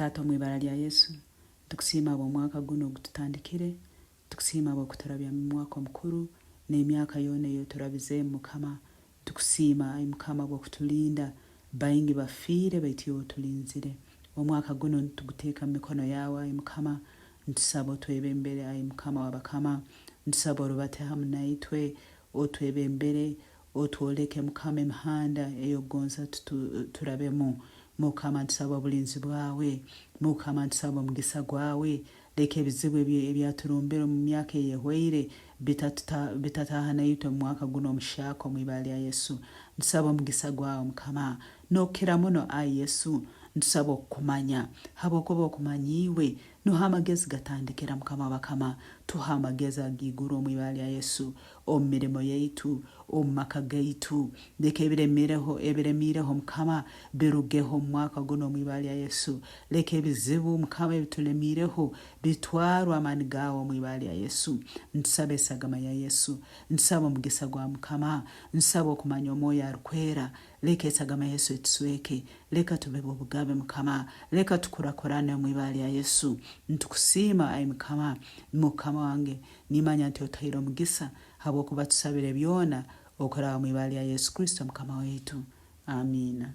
Taata mwibala lya Yesu tukusiima omwaka guno gututandikire tukusiima okuturabya mu mwaka omukuru n'emyaka yona eyo turabize Mukama tukusiima ayi Mukama bw'okutulinda bayingi bafiire baitu otulinzire omwaka guno tuguteeka mu mikono yawe ayi Mukama ntusaba otwebembere ayi Mukama wabakama ntusaba olubate hamu naitwe otwebembere otwoleke Mukama emihanda eyogonza turabemu Mukama ntusaba obulinzi bwawe Mukama ntusaba omugisa gwawe leka ebizibu ebyaturumbira mu myaka eyehweire bitataha naitwe mu mwaka guno Omuhyaka mwibala lya Yesu ntusaba omugisa gwawe Mukama nokira muno ayi Yesu ntusaba okumanya habwokuba okumanyiwe nuha amagezi gatandikira Mukama wabakama tuha amagezi agiguru mwibala lya Yesu omu mirimo yaitu omu maka gaitu leka ebiremireho Mukama birugeho mu mwaka guno mwibala lya Yesu leka ebizibu Mukama ebitulemireho bitwarwa amani gawe mwibala lya Yesu ntusaba esagama ya Yesu ntusaba omugisa gwa Mukama ntusaba okumanya omwoyo arukwera leka esagama Yesu etusweke leka tube bobugabe Mukama leka tukurakurane mwibala lya Yesu ntukusiima ayi Mukama wange nimanya nti otahira omugisa habwokuba tusabire byona okuraba mwibala lya Yesu Kristo Mukama wetu. Amina.